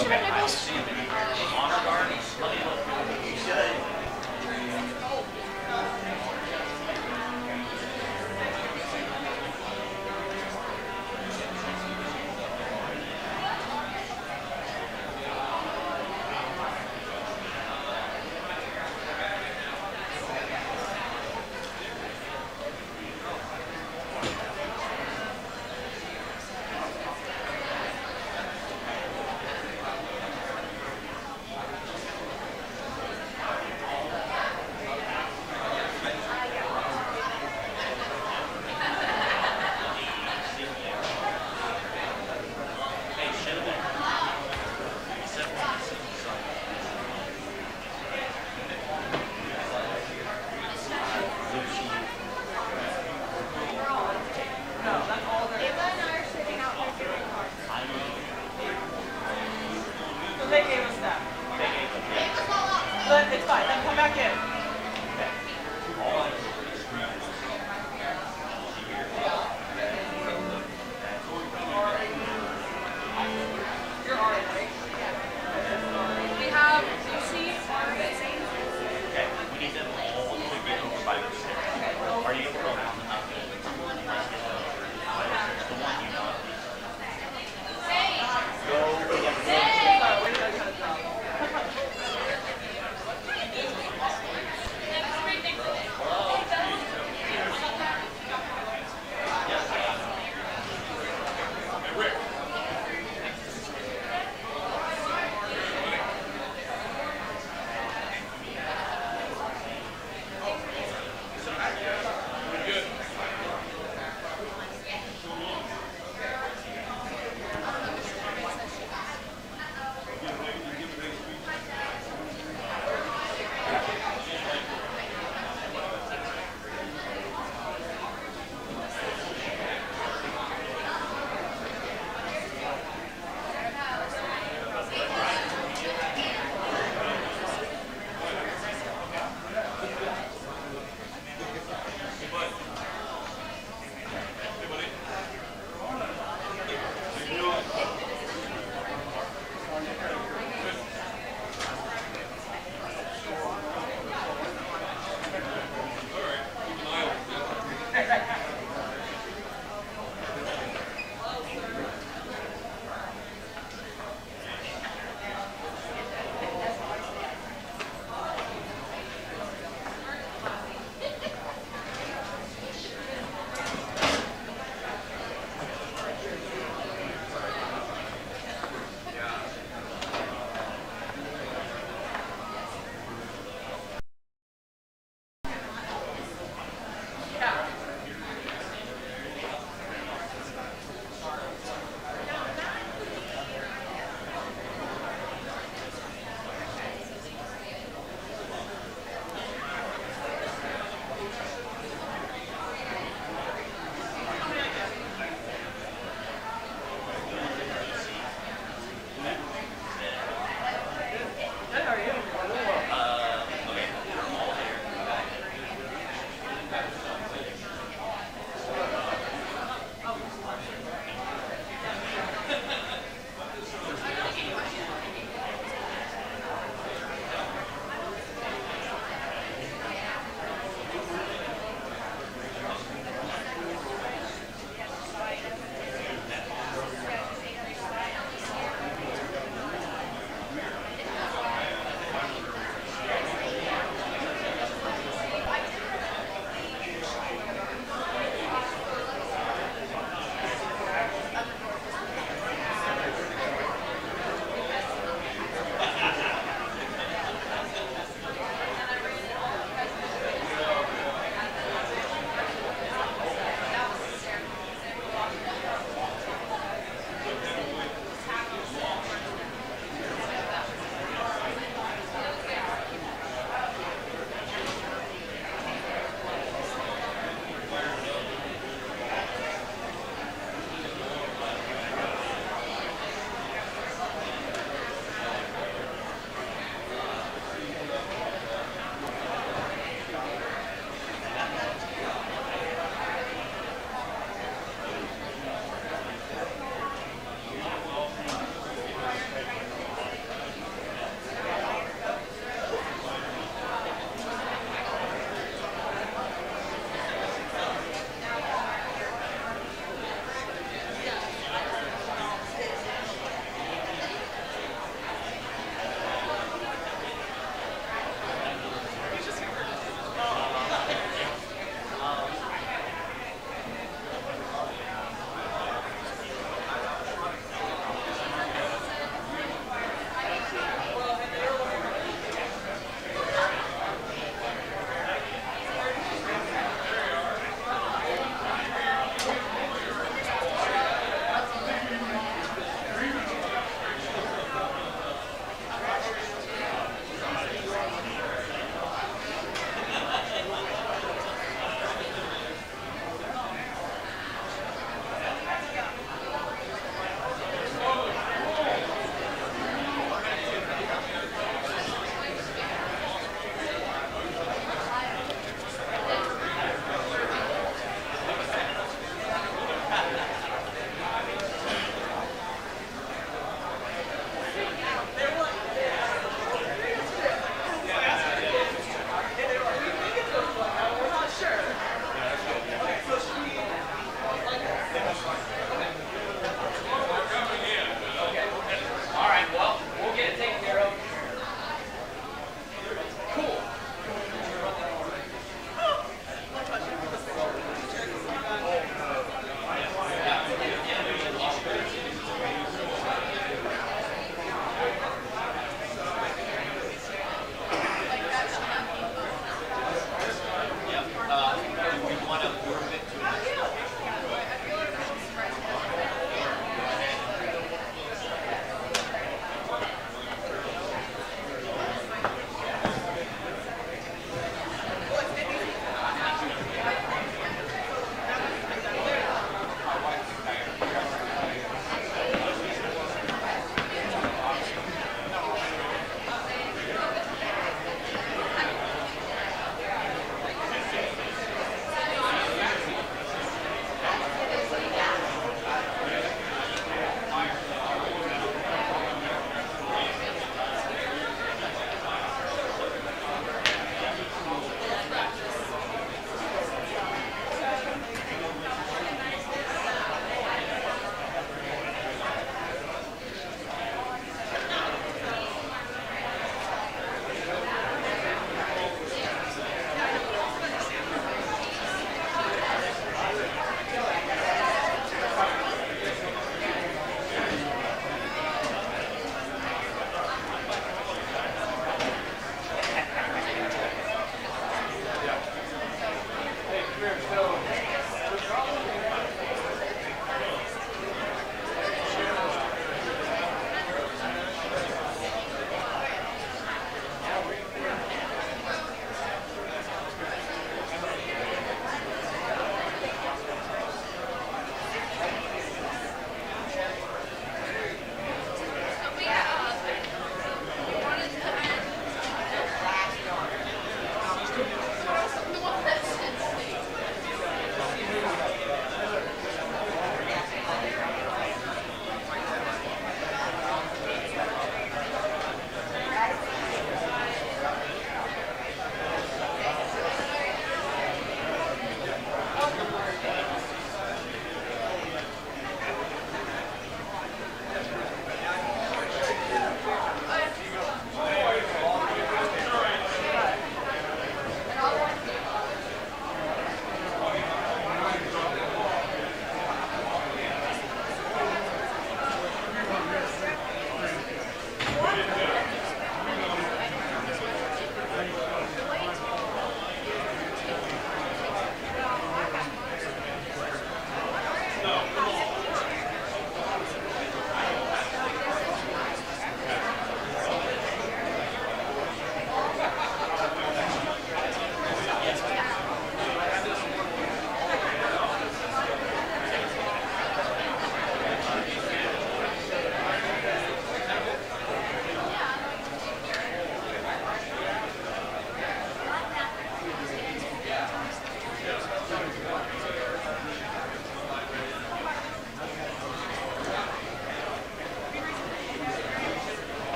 Okay, I don't see him in honor guard. Let me look. Hey, should have been. Except for the So they gave us that. they gave them. But it's fine. Then come back in. All I You're already right. We have Lucy, Margaret, Saint. okay, we need them all to get over 5%. Are you able to go down the top? The one you know. Go. Yeah. Sorry, where did I cut it down?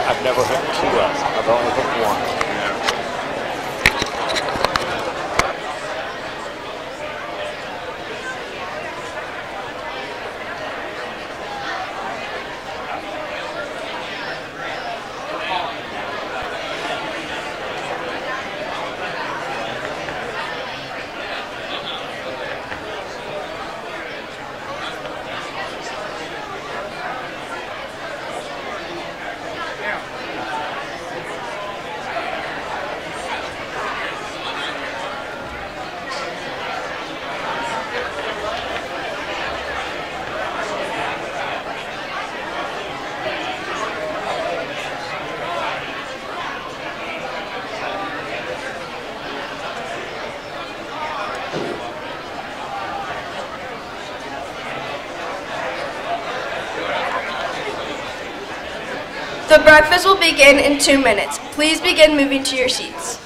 I've never hooked two up. I've only hooked one. The breakfast will begin in 2 minutes. Please begin moving to your seats.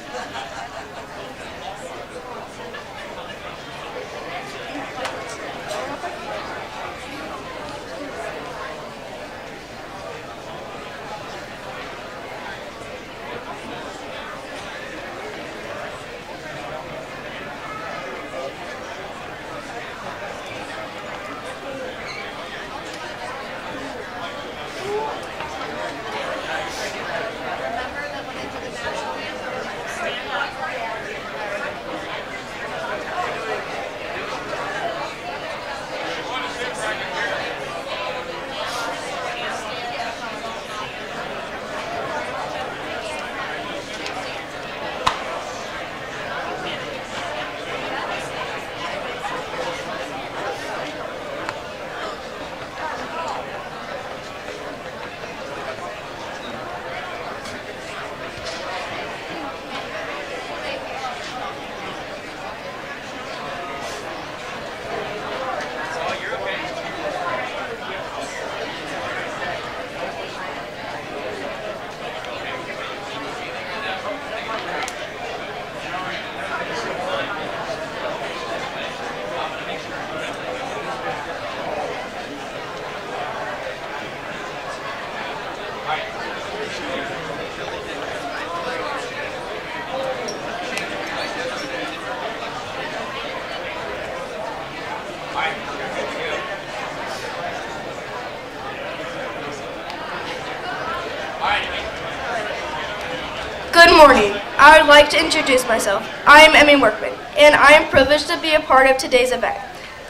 morning. I would like to introduce myself. I am Emmy Workman, and I am privileged to be a part of today's event.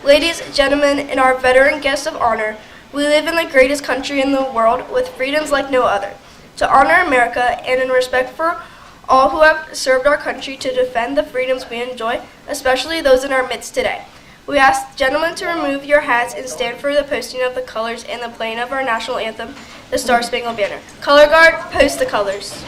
Ladies, gentlemen, and our veteran guests of honor, we live in the greatest country in the world with freedoms like no other. To honor America and in respect for all who have served our country to defend the freedoms we enjoy, especially those in our midst today. We ask gentlemen to remove your hats and stand for the posting of the colors and the playing of our national anthem, the Star Spangled Banner. Color guard, post the colors.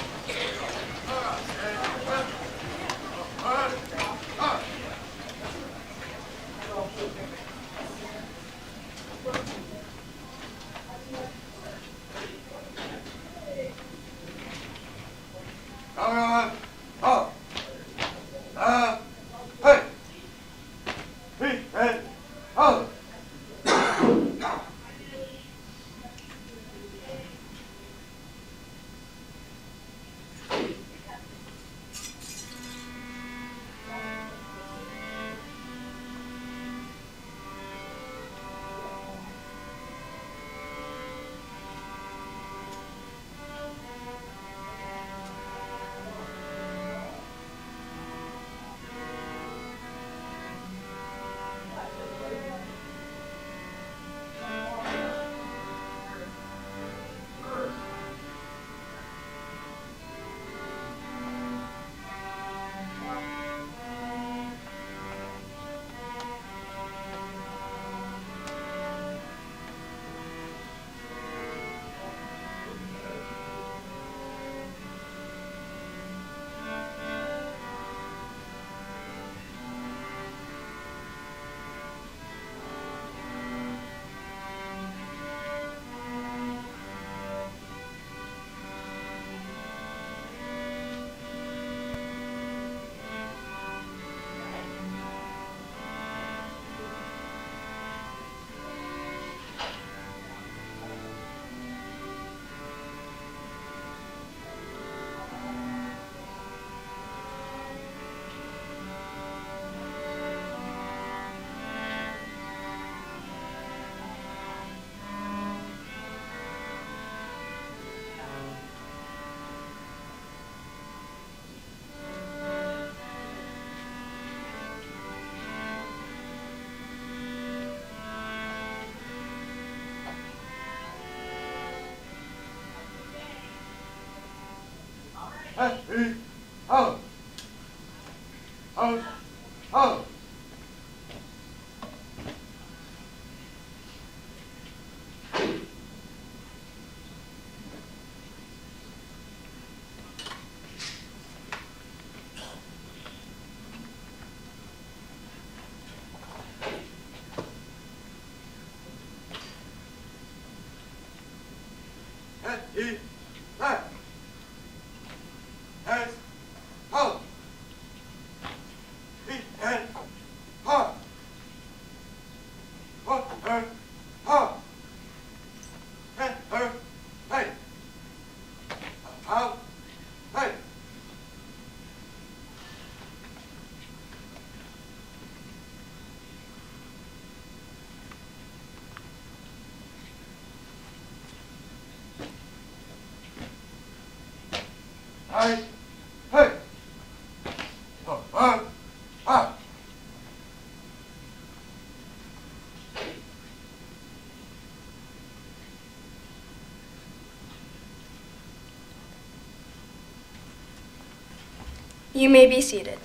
You may be seated.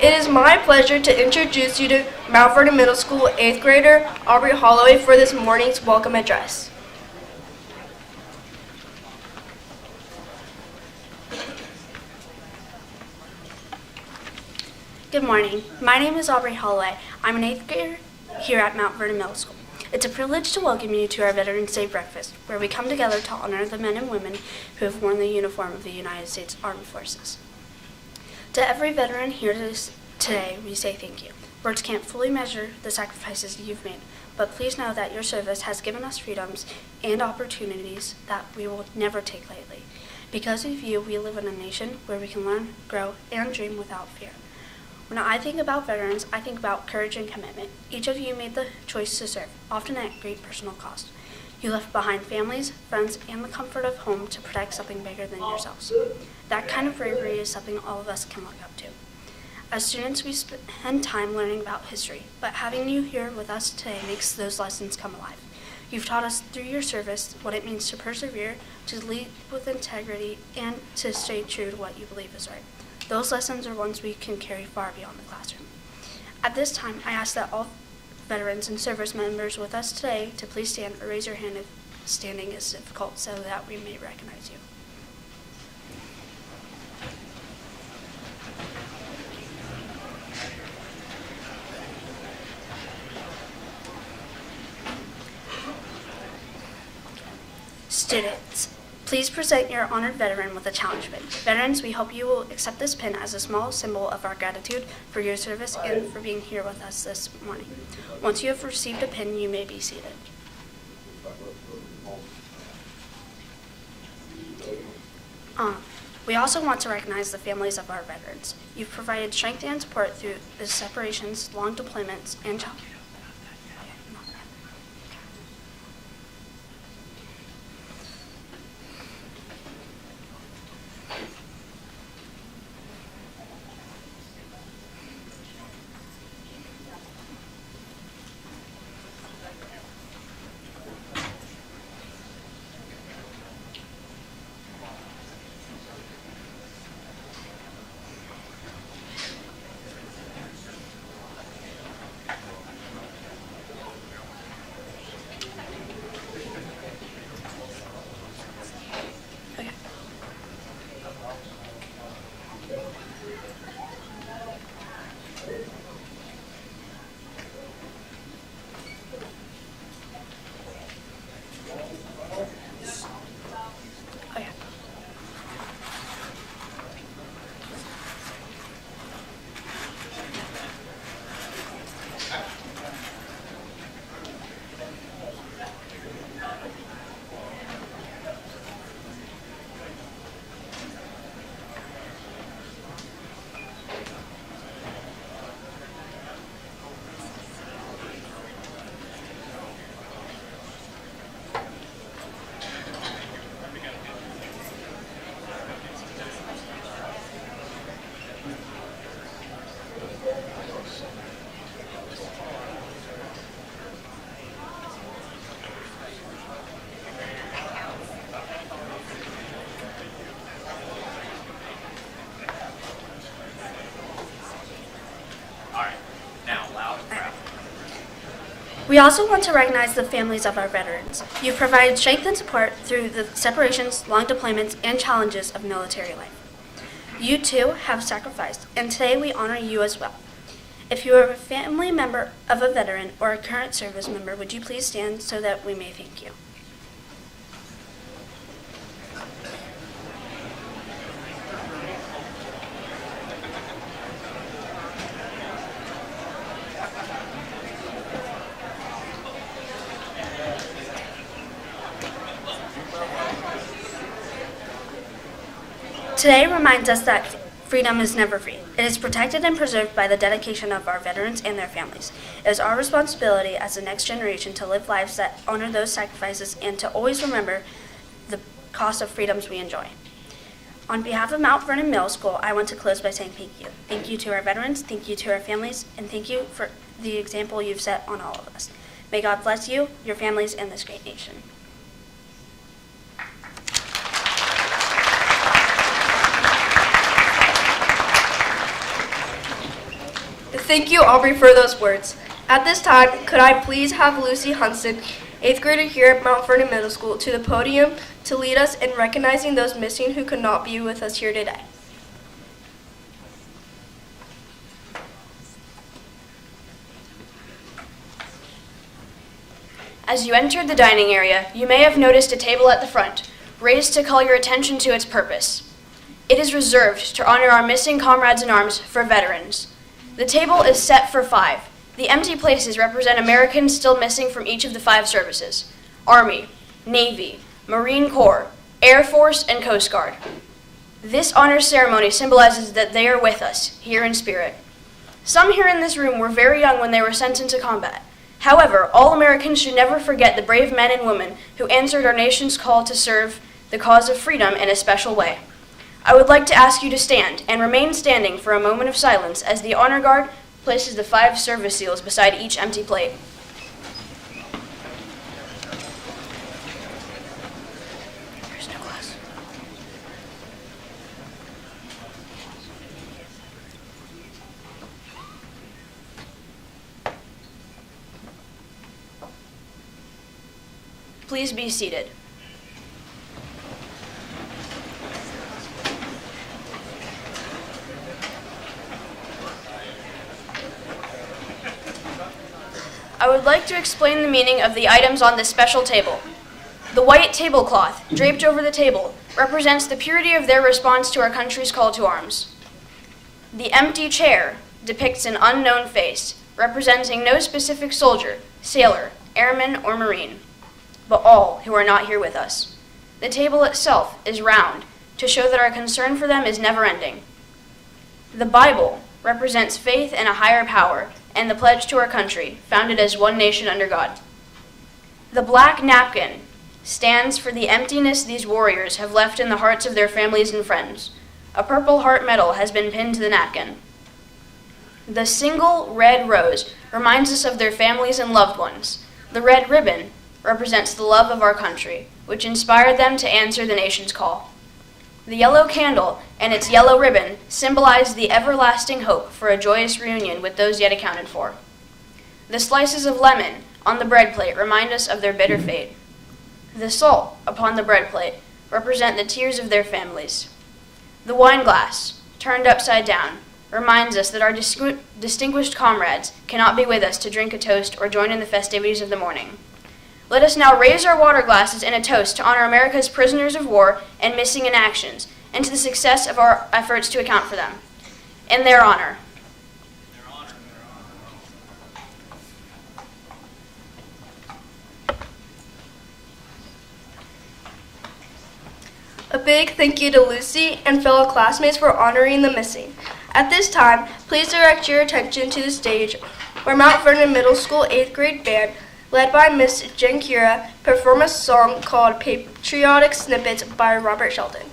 It is my pleasure to introduce you to Mount Vernon Middle School 8th grader Aubrey Holloway for this morning's welcome address. Good morning. My name is Aubrey Holloway. I'm an 8th grader here at Mount Vernon Middle School. It's a privilege to welcome you to our Veterans Day breakfast, where we come together to honor the men and women who have worn the uniform of the United States Armed Forces. To every veteran here today, we say thank you. Words can't fully measure the sacrifices you've made, but please know that your service has given us freedoms and opportunities that we will never take lightly. Because of you, we live in a nation where we can learn, grow, and dream without fear. When I think about veterans, I think about courage and commitment. Each of you made the choice to serve, often at great personal cost. You left behind families, friends, and the comfort of home to protect something bigger than yourselves. That kind of bravery is something all of us can look up to. As students, we spend time learning about history, but having you here with us today makes those lessons come alive. You've taught us through your service what it means to persevere, to lead with integrity, and to stay true to what you believe is right. Those lessons are ones we can carry far beyond the classroom. At this time, I ask that all veterans and service members with us today to please stand or raise your hand if standing is difficult so that we may recognize you. Students, please present your honored veteran with a challenge pin. Veterans, we hope you will accept this pin as a small symbol of our gratitude for your service and for being here with us this morning. Once you have received a pin, you may be seated. We also want to recognize the families of our veterans. You've provided strength and support through the separations, long deployments, and challenges. We also want to recognize the families of our veterans. You've provided strength and support through the separations, long deployments, and challenges of military life. You too have sacrificed, and today we honor you as well. If you are a family member of a veteran or a current service member, would you please stand so that we may thank you? Today reminds us that freedom is never free. It is protected and preserved by the dedication of our veterans and their families. It is our responsibility as the next generation to live lives that honor those sacrifices and to always remember the cost of freedoms we enjoy. On behalf of Mount Vernon Middle School, I want to close by saying thank you. Thank you to our veterans, thank you to our families, and thank you for the example you've set on all of us. May God bless you, your families, and this great nation. Thank you, Aubrey, for those words. At this time, could I please have Lucy Hunston, 8th grader here at Mount Vernon Middle School, to the podium to lead us in recognizing those missing who could not be with us here today. As you entered the dining area, you may have noticed a table at the front, raised to call your attention to its purpose. It is reserved to honor our missing comrades in arms for veterans. The table is set for 5. The empty places represent Americans still missing from each of the 5 services: Army, Navy, Marine Corps, Air Force, and Coast Guard. This honor ceremony symbolizes that they are with us, here in spirit. Some here in this room were very young when they were sent into combat. However, all Americans should never forget the brave men and women who answered our nation's call to serve the cause of freedom in a special way. I would like to ask you to stand and remain standing for a moment of silence as the honor guard places the 5 service seals beside each empty plate. There's no glass. Please be seated. I would like to explain the meaning of the items on this special table. The white tablecloth, draped over the table, represents the purity of their response to our country's call to arms. The empty chair depicts an unknown face, representing no specific soldier, sailor, airman, or marine, but all who are not here with us. The table itself is round, to show that our concern for them is never-ending. The Bible represents faith in a higher power, and the pledge to our country, founded as one nation under God. The black napkin stands for the emptiness these warriors have left in the hearts of their families and friends. A Purple Heart medal has been pinned to the napkin. The single red rose reminds us of their families and loved ones. The red ribbon represents the love of our country, which inspired them to answer the nation's call. The yellow candle and its yellow ribbon symbolize the everlasting hope for a joyous reunion with those yet accounted for. The slices of lemon on the bread plate remind us of their bitter fate. The salt upon the bread plate represent the tears of their families. The wine glass, turned upside down, reminds us that our distinguished comrades cannot be with us to drink a toast or join in the festivities of the morning. Let us now raise our water glasses in a toast to honor America's prisoners of war and missing in actions, and to the success of our efforts to account for them. In their honor. A big thank you to Lucy and fellow classmates for honoring the missing. At this time, please direct your attention to the stage where Mount Vernon Middle School 8th grade band, led by Miss Jen Kira, perform a song called Patriotic Snippets by Robert Shelton.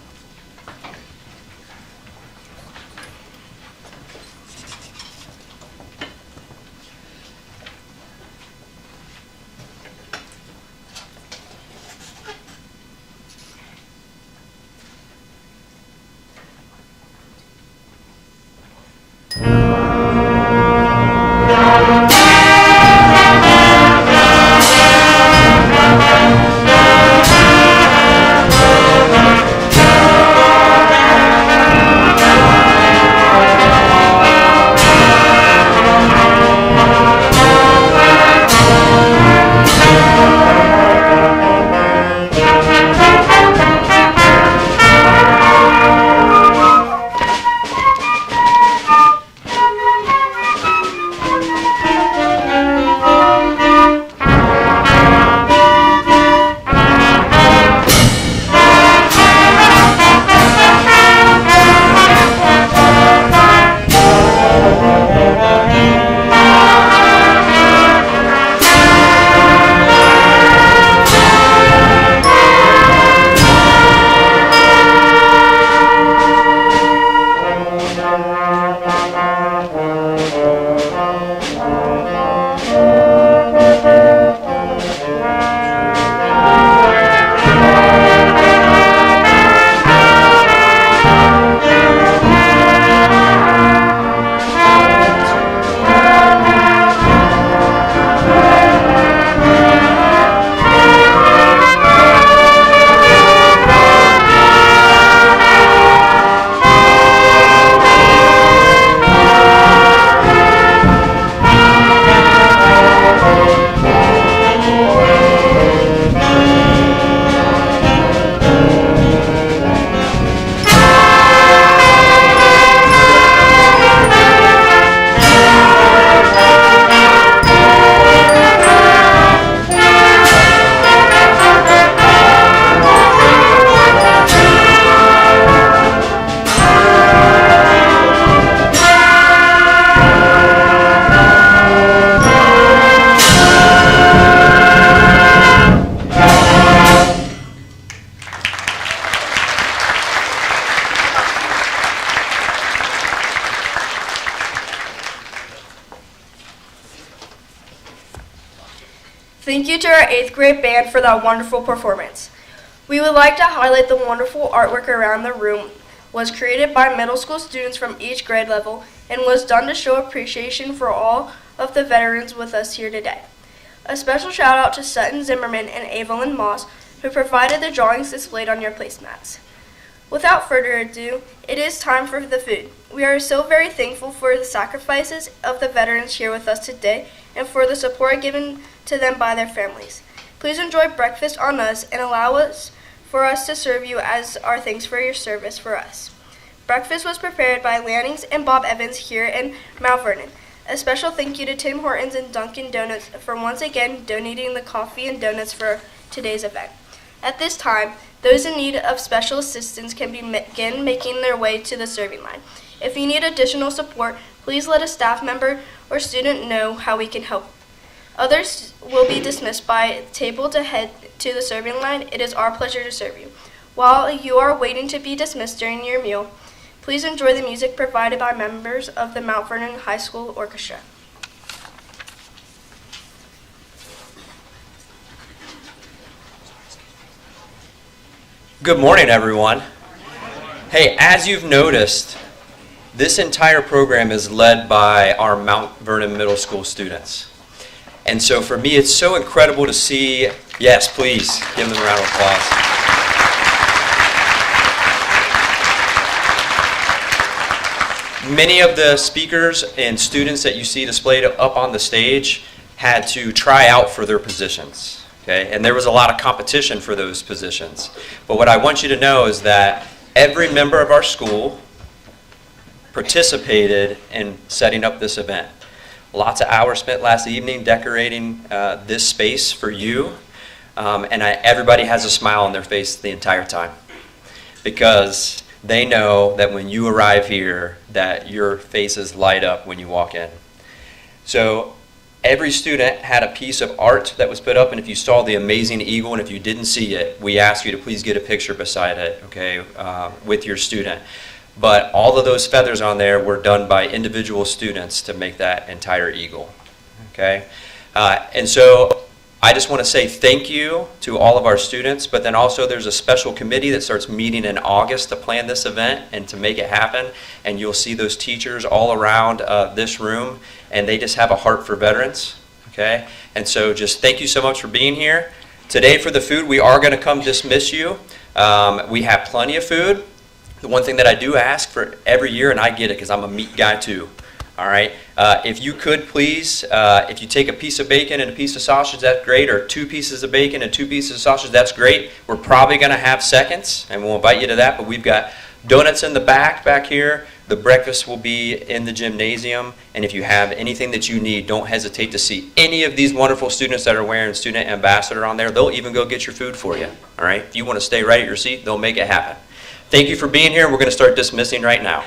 you to our 8th grade band for that wonderful performance. We would like to highlight the wonderful artwork around the room was created by middle school students from each grade level and was done to show appreciation for all of the veterans with us here today. A special shout out to Sutton Zimmerman and Evelyn Moss, who provided the drawings displayed on your placemats. Without further ado, it is time for the food. We are so very thankful for the sacrifices of the veterans here with us today and for the support given to them by their families. Please enjoy breakfast on us and allow us for us to serve you as our thanks for your service for us. Breakfast was prepared by Lannings and Bob Evans here in Mount Vernon. A special thank you to Tim Hortons and Dunkin' Donuts for once again donating the coffee and donuts for today's event. At this time, those in need of special assistance can begin making their way to the serving line. If you need additional support, please let a staff member or student know how we can help. Others will be dismissed by table to head to the serving line. It is our pleasure to serve you. While you are waiting to be dismissed during your meal, please enjoy the music provided by members of the Mount Vernon High School Orchestra. Good morning, everyone. Hey, as you've noticed, this entire program is led by our Mount Vernon Middle School students. And so for me, it's so incredible to see, yes, please, give them a round of applause. Many of the speakers and students that you see displayed up on the stage had to try out for their positions. Okay, and there was a lot of competition for those positions. But what I want you to know is that every member of our school participated in setting up this event. Lots of hours spent last evening decorating this space for you. Everybody has a smile on their face the entire time, because they know that when you arrive here that your faces light up when you walk in. So every student had a piece of art that was put up, and if you saw the amazing eagle, and if you didn't see it, we ask you to please get a picture beside it, okay, with your student. But all of those feathers on there were done by individual students to make that entire eagle, okay? And so I just want to say thank you to all of our students, but then also there's a special committee that starts meeting in August to plan this event and to make it happen, and you'll see those teachers all around this room, and they just have a heart for veterans, okay? And so just thank you so much for being here. Today for the food, we are going to come dismiss you. We have plenty of food. The one thing that I do ask for every year, and I get it because I'm a meat guy too, all right? If you could please, if you take a piece of bacon and a piece of sausage, that's great, or 2 pieces of bacon and 2 pieces of sausage, that's great. We're probably going to have seconds, and we'll invite you to that, but we've got donuts in the back here. The breakfast will be in the gymnasium, and if you have anything that you need, don't hesitate to see any of these wonderful students that are wearing Student Ambassador on there. They'll even go get your food for you, all right? If you want to stay right at your seat, they'll make it happen. Thank you for being here. We're going to start dismissing right now.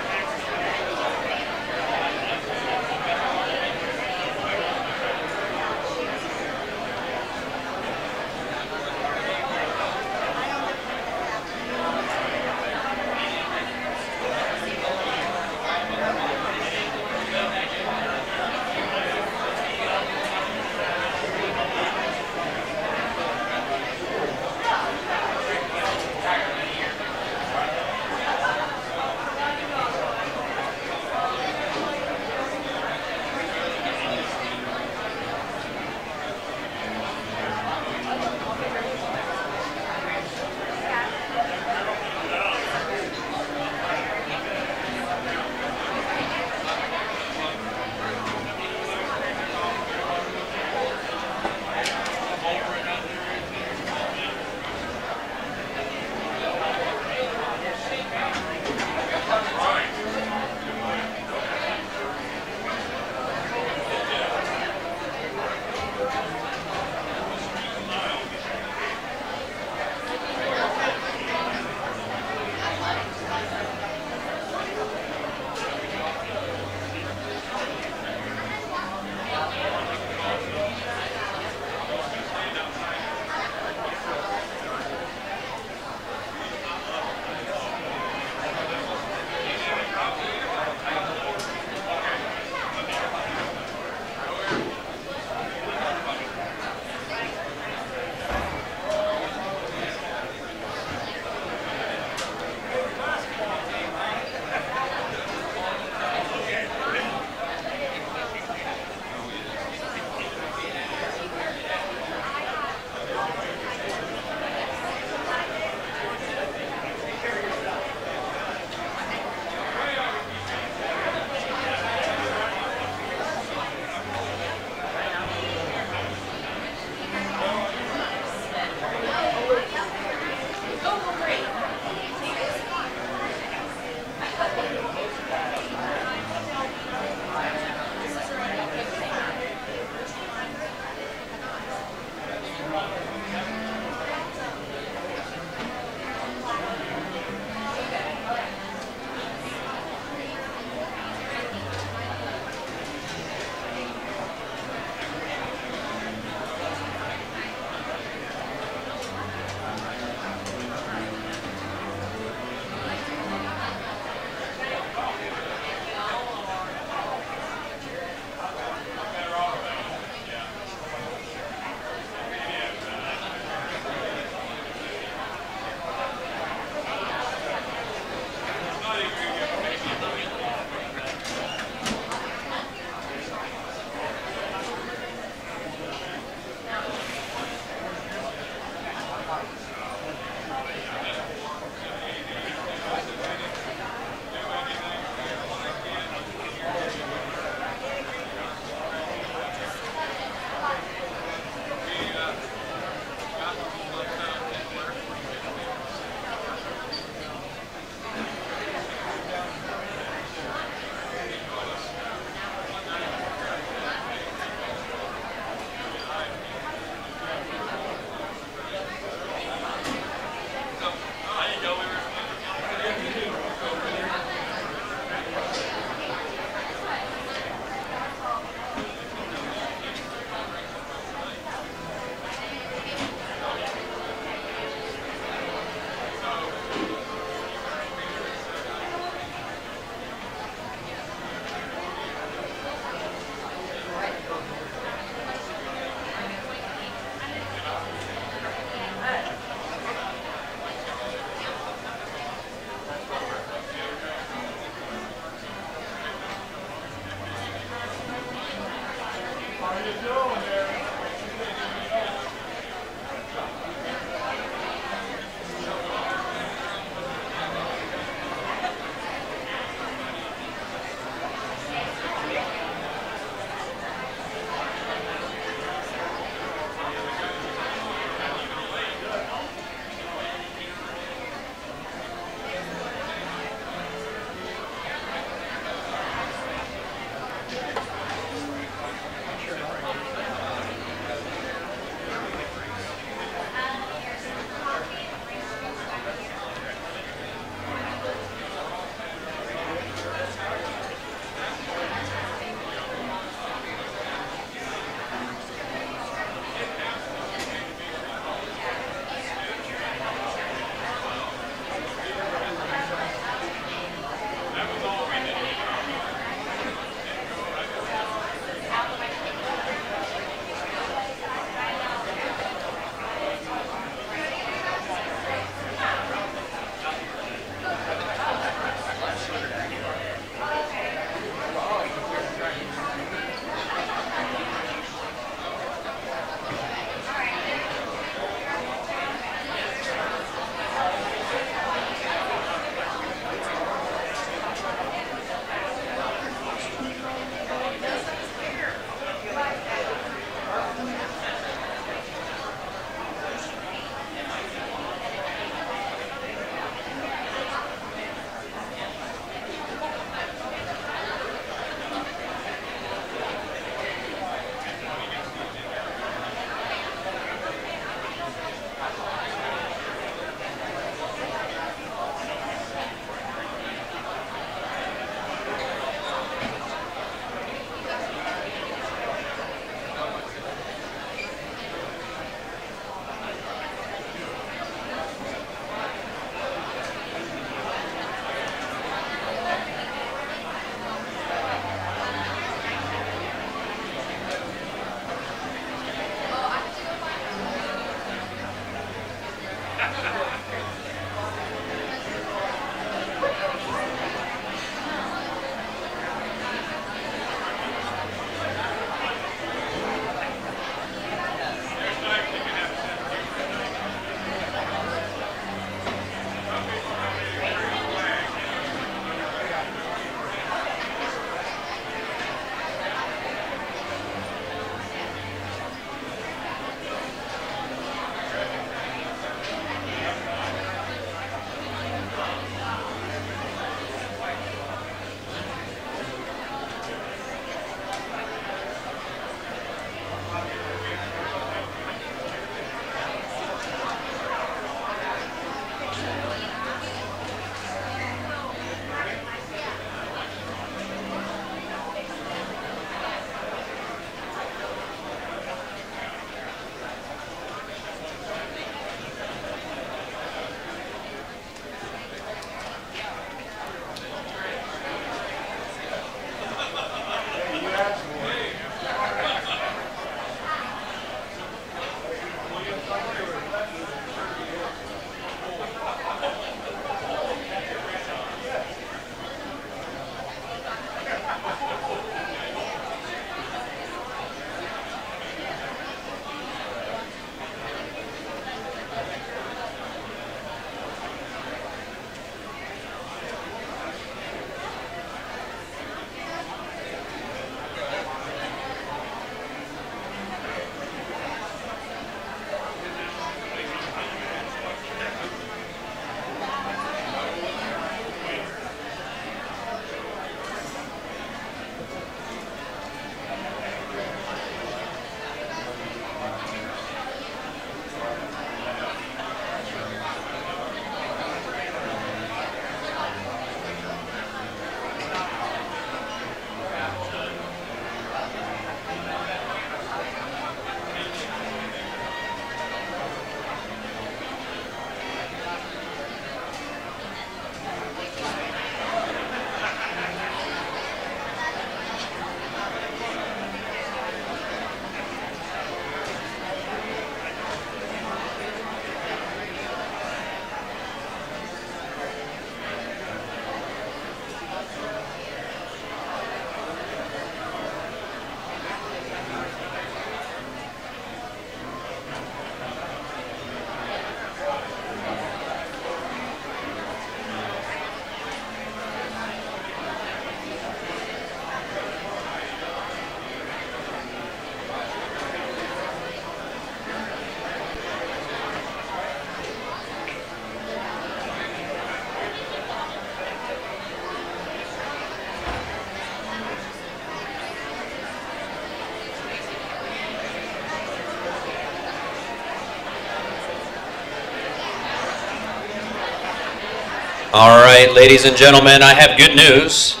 All right, ladies and gentlemen, I have good news.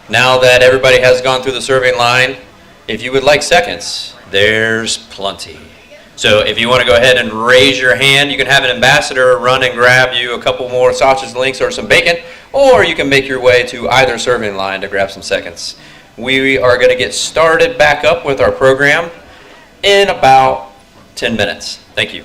Now that everybody has gone through the serving line, if you would like seconds, there's plenty. So if you want to go ahead and raise your hand, you can have an ambassador run and grab you a couple more sausage links or some bacon, or you can make your way to either serving line to grab some seconds. We are going to get started back up with our program in about 10 minutes. Thank you.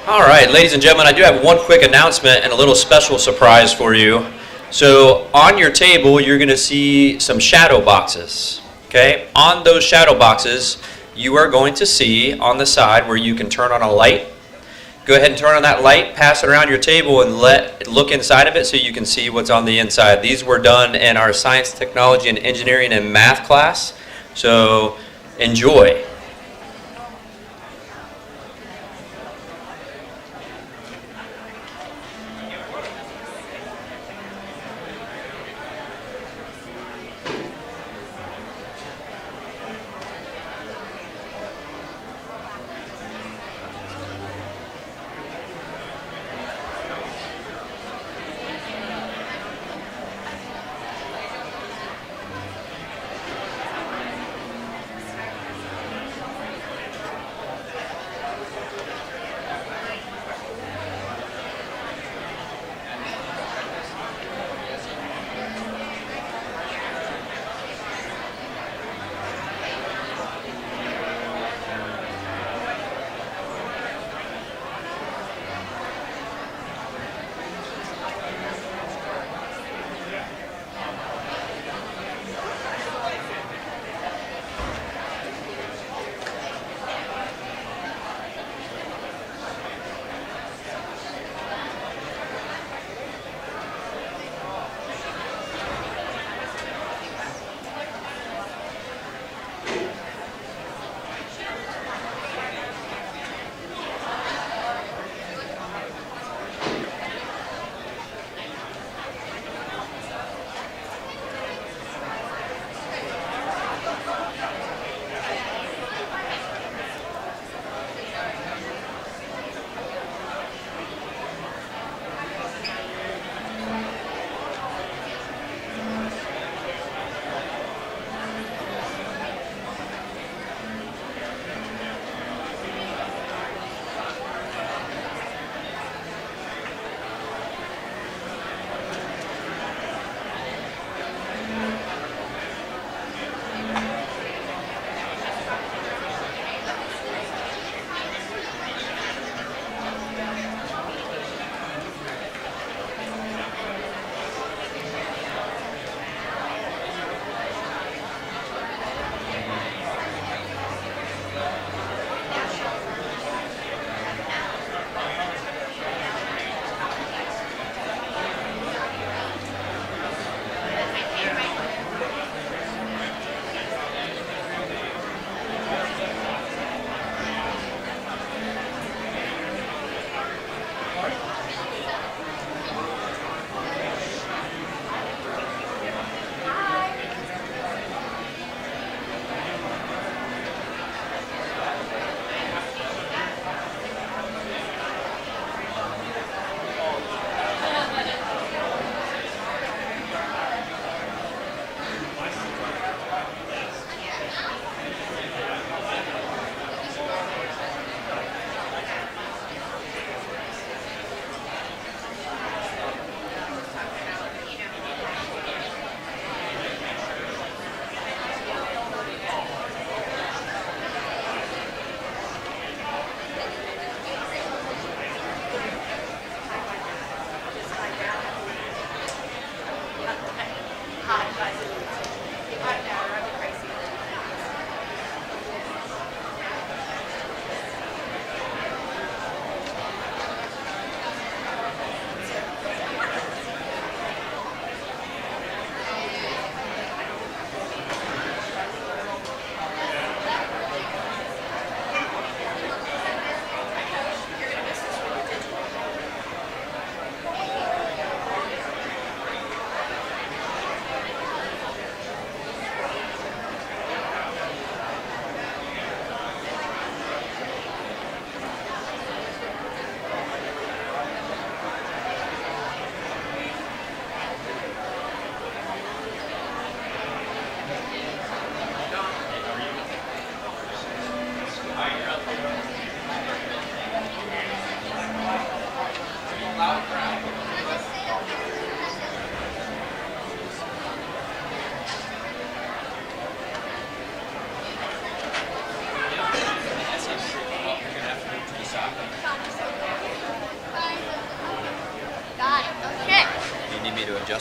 All right, ladies and gentlemen, I do have one quick announcement and a little special surprise for you. So on your table, you're going to see some shadow boxes. Okay, on those shadow boxes, you are going to see on the side where you can turn on a light. Go ahead and turn on that light, pass it around your table, and look inside of it so you can see what's on the inside. These were done in our science, technology, and engineering and math class. So enjoy.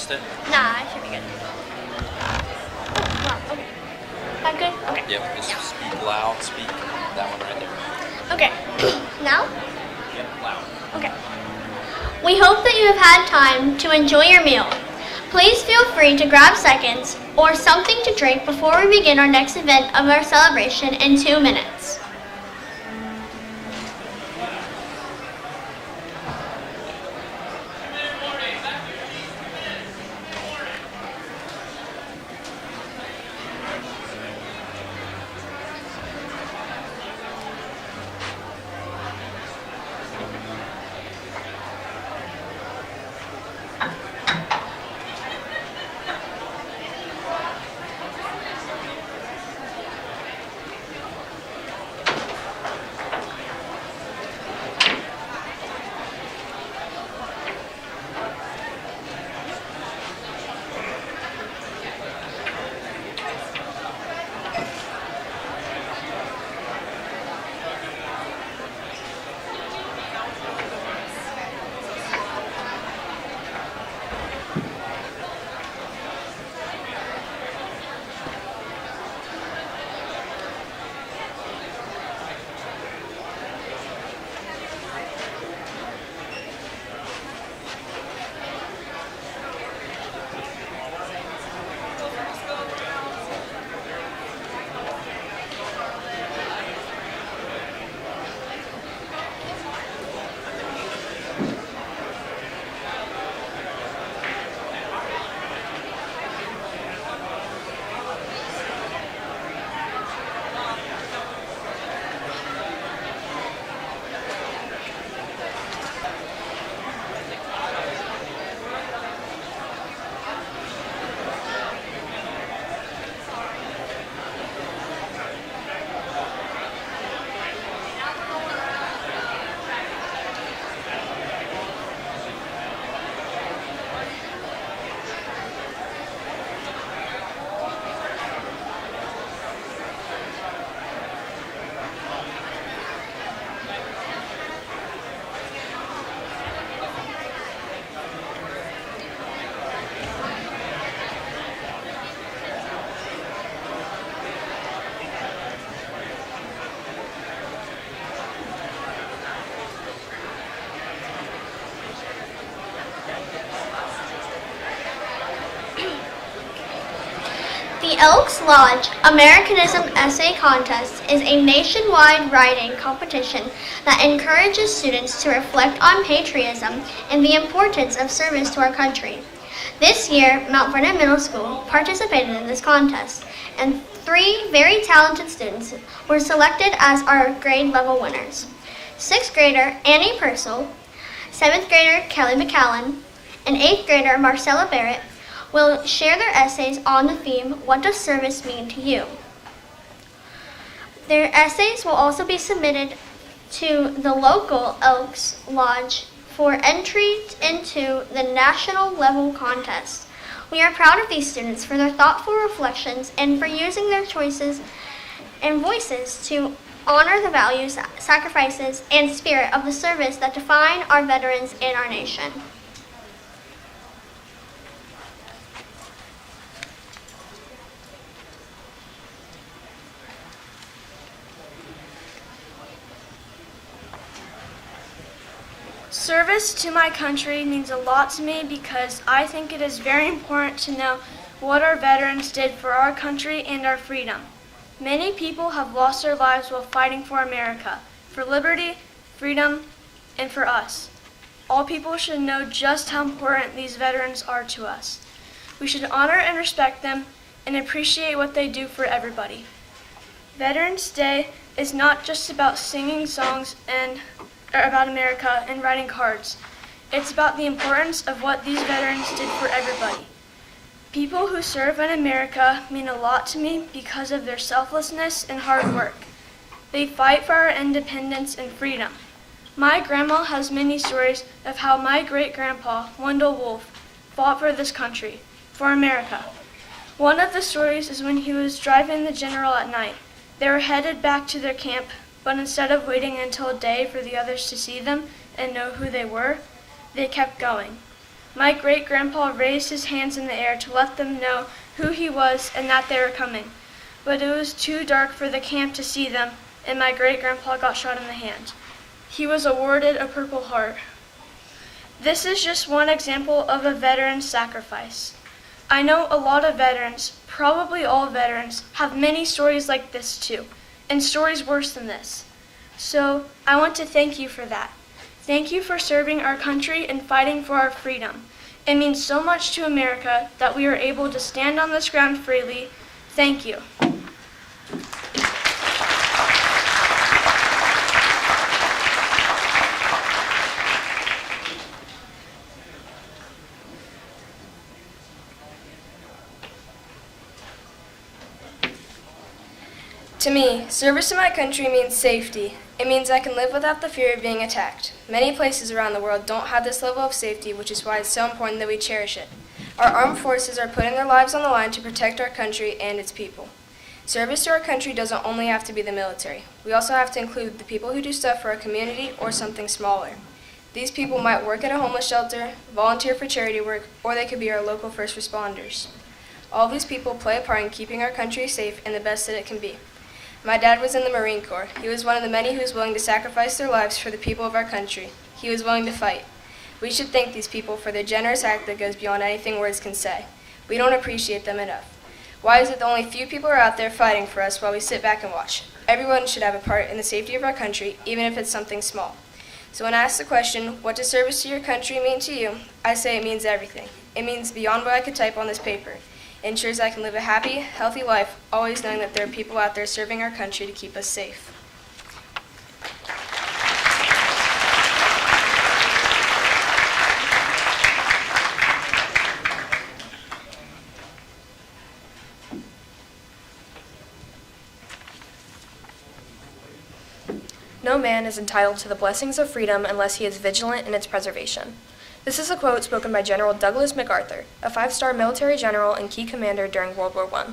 adjust it? Nah, I should be good. Oh, wow, okay. That good? Okay. Yep, just speak loud, speak that one right there. Okay. Now? Yep, loud. Okay. We hope that you have had time to enjoy your meal. Please feel free to grab seconds or something to drink before we begin our next event of our celebration in 2 minutes. The Elks Lodge Americanism Essay Contest is a nationwide writing competition that encourages students to reflect on patriotism and the importance of service to our country. This year, Mount Vernon Middle School participated in this contest, and 3 very talented students were selected as our grade level winners. 6th grader Annie Purcell, 7th grader Kelly McCallan, and 8th grader Marcella Barrett will share their essays on the theme, What Does Service Mean to You? Their essays will also be submitted to the local Elks Lodge for entry into the national level contest. We are proud of these students for their thoughtful reflections and for using their choices and voices to honor the values, sacrifices, and spirit of the service that define our veterans and our nation. Service to my country means a lot to me because I think it is very important to know what our veterans did for our country and our freedom. Many people have lost their lives while fighting for America, for liberty, freedom, and for us. All people should know just how important these veterans are to us. We should honor and respect them and appreciate what they do for everybody. Veterans Day is not just about singing songs about America and writing cards. It's about the importance of what these veterans did for everybody. People who serve in America mean a lot to me because of their selflessness and hard work. They fight for our independence and freedom. My grandma has many stories of how my great-grandpa, Wendell Wolf, fought for this country, for America. One of the stories is when he was driving the general at night. They were headed back to their camp, but instead of waiting until day for the others to see them and know who they were, they kept going. My great-grandpa raised his hands in the air to let them know who he was and that they were coming. But it was too dark for the camp to see them, and my great-grandpa got shot in the hand. He was awarded a Purple Heart. This is just one example of a veteran's sacrifice. I know a lot of veterans, probably all veterans, have many stories like this too, and stories worse than this. So I want to thank you for that. Thank you for serving our country and fighting for our freedom. It means so much to America that we are able to stand on this ground freely. Thank you. To me, service to my country means safety. It means I can live without the fear of being attacked. Many places around the world don't have this level of safety, which is why it's so important that we cherish it. Our armed forces are putting their lives on the line to protect our country and its people. Service to our country doesn't only have to be the military. We also have to include the people who do stuff for our community or something smaller. These people might work at a homeless shelter, volunteer for charity work, or they could be our local first responders. All these people play a part in keeping our country safe and the best that it can be. My dad was in the Marine Corps. He was one of the many who was willing to sacrifice their lives for the people of our country. He was willing to fight. We should thank these people for their generous act that goes beyond anything words can say. We don't appreciate them enough. Why is it that only few people are out there fighting for us while we sit back and watch? Everyone should have a part in the safety of our country, even if it's something small. So when asked the question, what does service to your country mean to you? I say it means everything. It means beyond what I could type on this paper. It ensures I can live a happy, healthy life, always knowing that there are people out there serving our country to keep us safe. No man is entitled to the blessings of freedom unless he is vigilant in its preservation. This is a quote spoken by General Douglas MacArthur, a 5-star military general and key commander during World War I.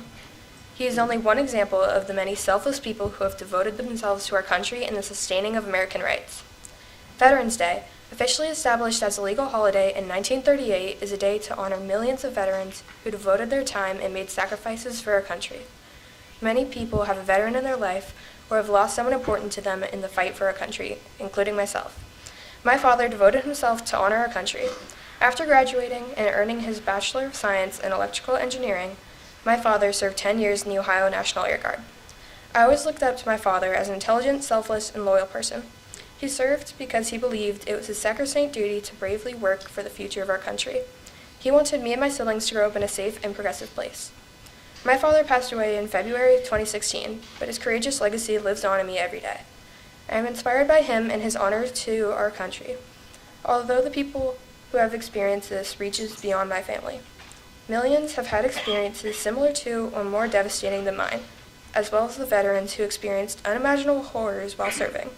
He is only one example of the many selfless people who have devoted themselves to our country and the sustaining of American rights. Veterans Day, officially established as a legal holiday in 1938, is a day to honor millions of veterans who devoted their time and made sacrifices for our country. Many people have a veteran in their life or have lost someone important to them in the fight for our country, including myself. My father devoted himself to honor our country. After graduating and earning his Bachelor of Science in Electrical Engineering, my father served 10 years in the Ohio National Air Guard. I always looked up to my father as an intelligent, selfless, and loyal person. He served because he believed it was his sacrosanct duty to bravely work for the future of our country. He wanted me and my siblings to grow up in a safe and progressive place. My father passed away in February 2016, but his courageous legacy lives on in me every day. I am inspired by him and his honor to our country, although the people who have experienced this reaches beyond my family. Millions have had experiences similar to or more devastating than mine, as well as the veterans who experienced unimaginable horrors while serving.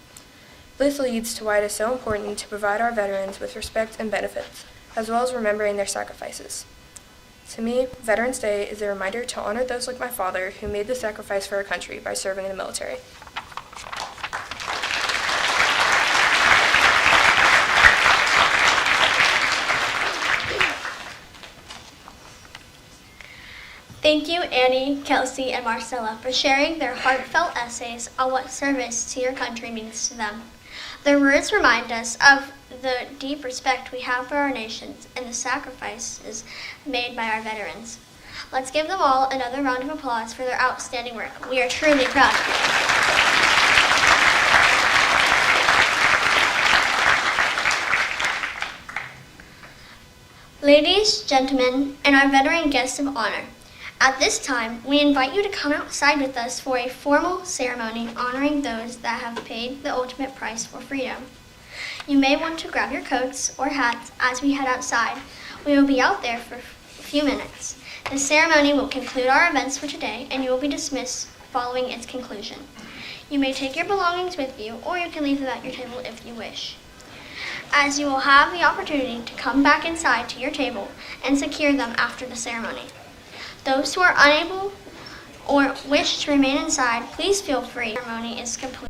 This leads to why it is so important to provide our veterans with respect and benefits, as well as remembering their sacrifices. To me, Veterans Day is a reminder to honor those like my father who made the sacrifice for our country by serving in the military. Thank you, Annie, Kelsey, and Marcella, for sharing their heartfelt essays on what service to your country means to them. Their words remind us of the deep respect we have for our nations and the sacrifices made by our veterans. Let's give them all another round of applause for their outstanding work. We are truly proud of you. Ladies, gentlemen, and our veteran guests of honor, at this time, we invite you to come outside with us for a formal ceremony honoring those that have paid the ultimate price for freedom. You may want to grab your coats or hats as we head outside. We will be out there for a few minutes. The ceremony will conclude our events for today, and you will be dismissed following its conclusion. You may take your belongings with you, or you can leave them at your table if you wish, as you will have the opportunity to come back inside to your table and secure them after the ceremony. Those who are unable or wish to remain inside, please feel free. The ceremony is complete.